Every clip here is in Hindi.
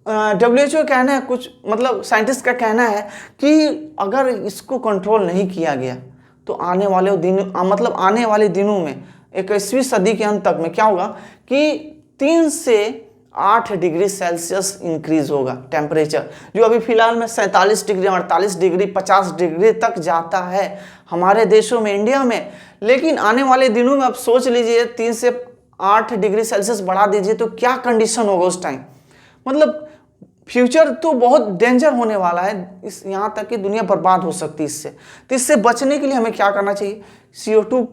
WHO का कहना है, कुछ मतलब साइंटिस्ट का कहना है कि अगर इसको कंट्रोल नहीं किया गया तो आने वाले दिनों में 21वीं सदी के अंत तक में क्या होगा कि 3 से 8 डिग्री सेल्सियस इंक्रीज होगा टेम्परेचर, जो अभी फिलहाल में 47 डिग्री, 48 डिग्री, 50 डिग्री तक जाता है हमारे देशों में, इंडिया में। लेकिन आने वाले दिनों में आप सोच लीजिए 3 से 8 डिग्री सेल्सियस बढ़ा दीजिए तो क्या कंडीशन होगा उस टाइम। मतलब फ्यूचर तो बहुत डेंजर होने वाला है, इस यहाँ तक कि दुनिया बर्बाद हो सकती है इससे। तो इससे बचने के लिए हमें क्या करना चाहिए, CO2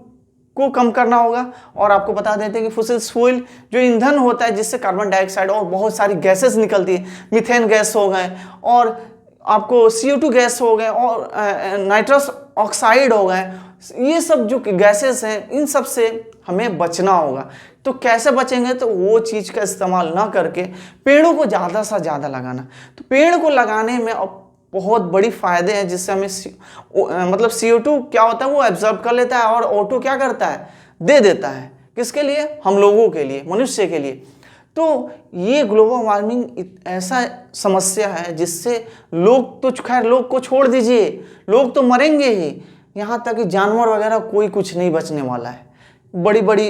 को कम करना होगा। और आपको बता देते हैं कि फॉसिल फ्यूल जो ईंधन होता है जिससे कार्बन डाइऑक्साइड और बहुत सारी गैसेस निकलती है, मीथेन गैस हो गए और आपको CO2 गैस हो गए और नाइट्रस ऑक्साइड हो गए, ये सब जो गैसेस हैं इन सब से हमें बचना होगा। तो कैसे बचेंगे, तो वो चीज़ का इस्तेमाल ना करके पेड़ों को ज़्यादा से ज़्यादा लगाना। तो पेड़ को लगाने में अब बहुत बड़ी फ़ायदे हैं, जिससे हमें मतलब CO2 क्या होता है वो एब्जॉर्ब कर लेता है और O2 क्या करता है, दे देता है। किसके लिए, हम लोगों के लिए, मनुष्य के लिए। तो ये ग्लोबल वार्मिंग ऐसा समस्या है जिससे लोग तो खैर, लोग को छोड़ दीजिए, लोग तो मरेंगे ही, यहाँ तक कि जानवर वगैरह कोई कुछ नहीं बचने वाला है। बड़ी बड़ी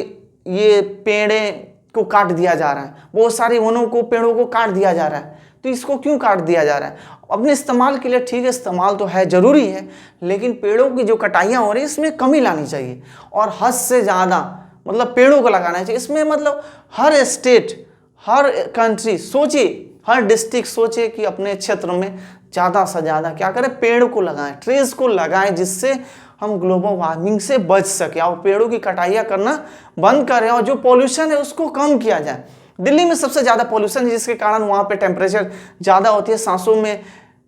ये पेड़े को काट दिया जा रहा है, बहुत सारे वनों को, पेड़ों को काट दिया जा रहा है। तो इसको क्यों काट दिया जा रहा है, अपने इस्तेमाल के लिए, ठीक है इस्तेमाल तो है, ज़रूरी है, लेकिन पेड़ों की जो कटाइयाँ हो रही है इसमें कमी लानी चाहिए और हद से ज़्यादा मतलब पेड़ों को लगाना चाहिए। इसमें मतलब हर स्टेट, हर कंट्री सोचे, हर डिस्ट्रिक्ट सोचे कि अपने क्षेत्र में ज़्यादा से ज़्यादा क्या करें, पेड़ को लगाएं, ट्रीज को लगाएं, जिससे हम ग्लोबल वार्मिंग से बच सके और पेड़ों की कटाइयाँ करना बंद करें और जो पॉल्यूशन है उसको कम किया जाए। दिल्ली में सबसे ज़्यादा पॉल्यूशन है, जिसके कारण वहाँ पे टेम्परेचर ज़्यादा होती है,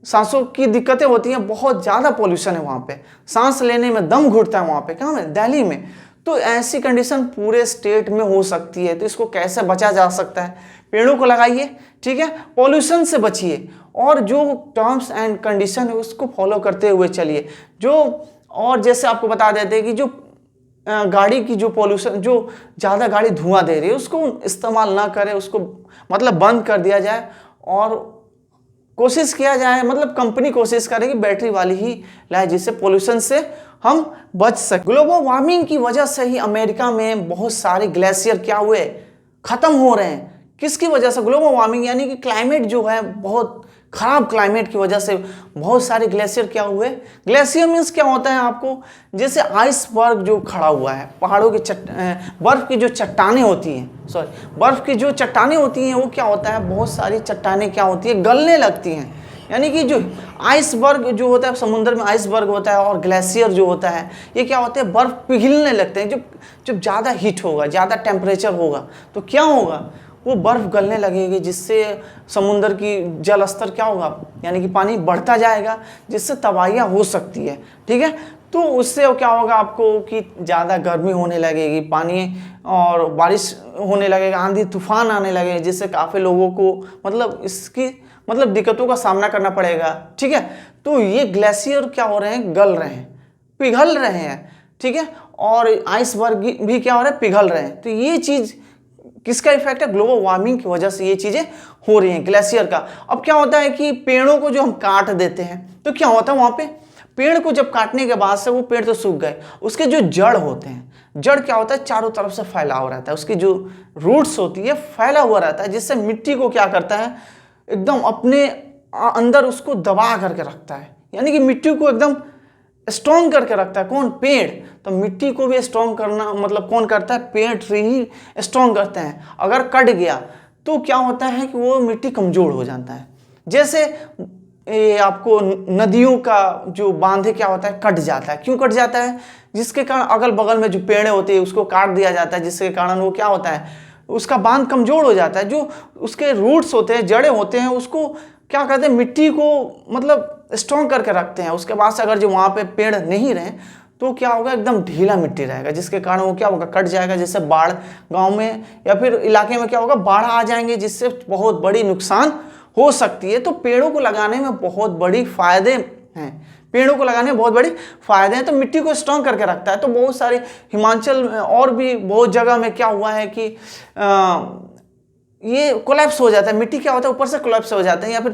सांसों की दिक्कतें होती हैं, बहुत ज़्यादा पॉल्यूशन है वहाँ पे, सांस लेने में दम घुटता है वहाँ पे, कहाँ में, दिल्ली में। तो ऐसी कंडीशन पूरे स्टेट में हो सकती है। तो इसको कैसे बचा जा सकता है, पेड़ों को लगाइए, ठीक है, पॉल्यूशन से बचिए और जो टर्म्स एंड कंडीशन है उसको फॉलो करते हुए चलिए। और जैसे आपको बता देते हैं कि जो गाड़ी की जो पॉल्यूशन, जो ज़्यादा गाड़ी धुआं दे रही है उसको इस्तेमाल ना करें, उसको मतलब बंद कर दिया जाए और कोशिश किया जाए, मतलब कंपनी कोशिश करे कि बैटरी वाली ही लाए, जिससे पॉल्यूशन से हम बच सकें। ग्लोबल वार्मिंग की वजह से ही अमेरिका में बहुत सारे ग्लेशियर क्या हुए, खत्म हो रहे हैं। किसकी वजह से, ग्लोबल वार्मिंग यानी कि क्लाइमेट जो है, बहुत खराब क्लाइमेट की वजह से बहुत सारे ग्लेशियर क्या हुए। ग्लेशियर मीन्स क्या होता है आपको, जैसे आइसबर्ग जो खड़ा हुआ है, पहाड़ों की बर्फ की जो चट्टानें होती हैं, बर्फ की जो चट्टानें होती हैं वो क्या होता है, बहुत सारी चट्टानें क्या होती है, गलने लगती हैं। यानी कि जो आइसबर्ग जो होता है, समुद्र में आइसबर्ग होता है और ग्लेशियर जो होता है ये क्या होते हैं, बर्फ पिघलने लगते हैं। जब ज़्यादा हीट होगा, ज़्यादा टेम्परेचर होगा तो क्या होगा, वो बर्फ़ गलने लगेगी, जिससे समुद्र की जल स्तर क्या होगा, यानी कि पानी बढ़ता जाएगा, जिससे तबाहियाँ हो सकती है, ठीक है। तो उससे क्या होगा आपको कि ज़्यादा गर्मी होने लगेगी, पानी और बारिश होने लगेगा, आंधी तूफान आने लगेगा, जिससे काफ़ी लोगों को मतलब इसकी मतलब दिक्कतों का सामना करना पड़ेगा, ठीक है। तो ये ग्लेशियर क्या हो रहे हैं, गल रहे हैं, पिघल रहे हैं, ठीक है, और आइसबर्ग भी क्या हो रहा है, पिघल रहे हैं। तो ये चीज़ किसका इफेक्ट है, ग्लोबल वार्मिंग की वजह से ये चीज़ें हो रही हैं, ग्लेशियर का। अब क्या होता है कि पेड़ों को जो हम काट देते हैं तो क्या होता है, वहाँ पे पेड़ को जब काटने के बाद से वो पेड़ तो सूख गए, उसके जो जड़ होते हैं, जड़ क्या होता है, चारों तरफ से फैला हुआ रहता है, उसकी जो रूट्स होती है फैला हुआ रहता है, जिससे मिट्टी को क्या करता है, एकदम अपने अंदर उसको दबा करके रखता है, यानी कि मिट्टी को एकदम स्ट्रॉन्ग करके रखता है। कौन, पेड़। तो मिट्टी को भी स्ट्रॉन्ग करना मतलब कौन करता है, पेड़, ट्री ही स्ट्रॉन्ग करते हैं। अगर कट गया तो क्या होता है कि वो मिट्टी कमज़ोर हो जाता है। जैसे ये आपको नदियों का जो बांध है क्या होता है, कट जाता है। क्यों कट जाता है, जिसके कारण अगल बगल में जो पेड़ होते हैं उसको काट दिया जाता है, जिसके कारण वो क्या होता है, उसका बांध कमज़ोर हो जाता है। जो उसके रूट्स होते हैं, जड़ें होते हैं, उसको क्या करते हैं, मिट्टी को मतलब स्ट्रॉन्ग करके रखते हैं। उसके बाद से अगर जो वहाँ पे पेड़ नहीं रहे तो क्या होगा, एकदम ढीला मिट्टी रहेगा, जिसके कारण वो क्या होगा, कट जाएगा, जिससे बाढ़ गांव में या फिर इलाके में क्या होगा, बाढ़ आ जाएंगे, जिससे बहुत बड़ी नुकसान हो सकती है। तो पेड़ों को लगाने में बहुत बड़ी फायदे हैं, पेड़ों को लगाने में बहुत बड़ी फायदे हैं। तो मिट्टी को स्ट्रॉन्ग करके रखता है। तो बहुत सारे हिमाचल और भी बहुत जगह में क्या हुआ है कि ये कोलैप्स हो जाता है। मिट्टी क्या होता है, ऊपर से कोलैप्स हो जाते हैं, या फिर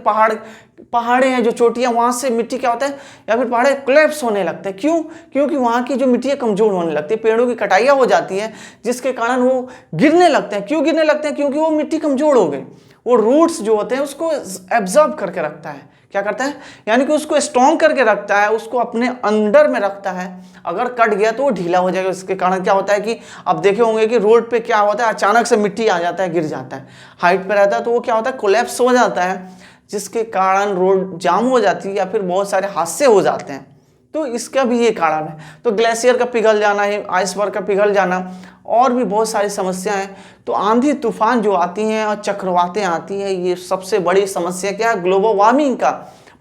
पहाड़े हैं जो चोटियां, वहां से मिट्टी क्या होता है, या फिर पहाड़े कोलैप्स होने लगते हैं। क्यों? क्योंकि वहां की जो मिट्टी है कमजोर होने लगती है, पेड़ों की कटाइयाँ हो जाती है, जिसके कारण वो गिरने लगते हैं। क्यों गिरने लगते हैं? क्योंकि वो मिट्टी कमजोर हो गई। वो रूट्स जो होते हैं उसको एब्जॉर्ब करके रखता है। क्या करता है? यानी कि उसको स्ट्रॉन्ग करके रखता है, उसको अपने अंडर में रखता है। अगर कट गया तो वो ढीला हो जाएगा। इसके कारण क्या होता है कि अब देखे होंगे कि रोड पे क्या होता है, अचानक से मिट्टी आ जाता है, गिर जाता है। हाइट पे रहता है तो वो क्या होता है, कोलैप्स हो जाता है, जिसके कारण रोड जाम हो जाती है या फिर बहुत सारे हादसे हो जाते हैं। तो इसका भी ये कारण है। तो ग्लेशियर का पिघल जाना है, आइसबर्ग का पिघल जाना, और भी बहुत सारी समस्याएं हैं। तो आंधी तूफान जो आती हैं और चक्रवातें आती हैं, ये सबसे बड़ी समस्या क्या है, ग्लोबल वार्मिंग का,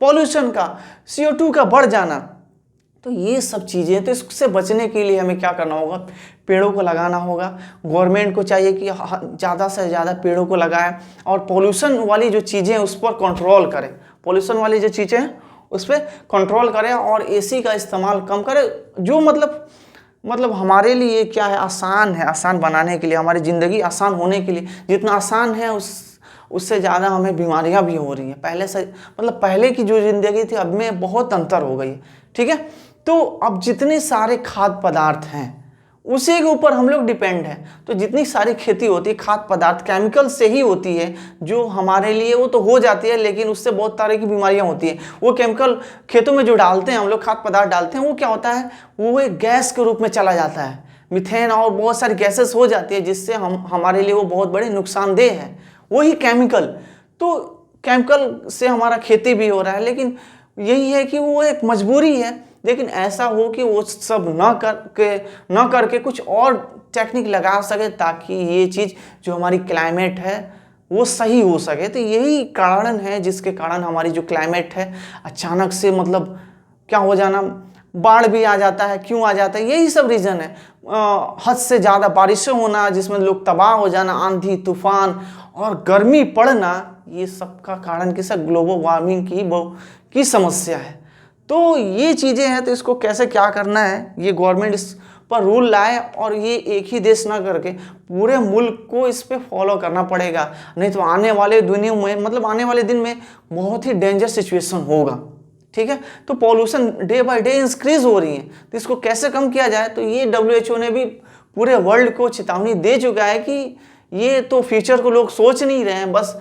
पॉल्यूशन का, CO2 का बढ़ जाना। तो ये सब चीज़ें, तो इससे बचने के लिए हमें क्या करना होगा, पेड़ों को लगाना होगा। गवर्नमेंट को चाहिए कि ज़्यादा से ज़्यादा पेड़ों को लगाए और पॉल्यूशन वाली जो चीज़ें हैं उस पर कंट्रोल करें। पॉल्यूशन वाली जो चीज़ें हैं उस पर कंट्रोल करें और AC का इस्तेमाल कम करें। जो मतलब हमारे लिए क्या है, आसान है, आसान बनाने के लिए, हमारी ज़िंदगी आसान होने के लिए। जितना आसान है उससे ज़्यादा हमें बीमारियां भी हो रही हैं। पहले से मतलब पहले की जो ज़िंदगी थी अब में बहुत अंतर हो गई है। ठीक है, तो अब जितने सारे खाद्य पदार्थ हैं उसी के ऊपर हम लोग डिपेंड हैं। तो जितनी सारी खेती होती है खाद्य पदार्थ केमिकल से ही होती है, जो हमारे लिए वो तो हो जाती है, लेकिन उससे बहुत तरह की बीमारियां होती हैं। वो केमिकल खेतों में जो डालते हैं हम लोग, खाद्य पदार्थ डालते हैं, वो क्या होता है, वो एक गैस के रूप में चला जाता है, मीथेन और बहुत सारी गैसेस हो जाती है, जिससे हमारे लिए वो बहुत बड़े नुकसानदेह है। वही केमिकल, तो केमिकल से हमारा खेती भी हो रहा है, लेकिन यही है कि वो एक मजबूरी है। लेकिन ऐसा हो कि वो सब न करके कुछ और टेक्निक लगा सके, ताकि ये चीज़ जो हमारी क्लाइमेट है वो सही हो सके। तो यही कारण है जिसके कारण हमारी जो क्लाइमेट है अचानक से मतलब क्या हो जाना, बाढ़ भी आ जाता है। क्यों आ जाता है? यही सब रीज़न है। हद से ज़्यादा बारिशें होना, जिसमें लोग तबाह हो जाना, आंधी तूफान और गर्मी पड़ना, ये सब का कारण किसा, ग्लोबल वार्मिंग की समस्या है। तो ये चीज़ें हैं, तो इसको कैसे क्या करना है, ये गवर्नमेंट इस पर रूल लाए, और ये एक ही देश ना करके पूरे मुल्क को इस पे फॉलो करना पड़ेगा। नहीं तो आने वाले दुनिया में, मतलब आने वाले दिन में बहुत ही डेंजर सिचुएशन होगा। ठीक है, तो pollution day by day increase हो रही है, तो इसको कैसे कम किया जाए। तो ये WHO ने भी पूरे वर्ल्ड को चेतावनी दे चुका है कि ये तो फ्यूचर को लोग सोच नहीं रहे हैं, बस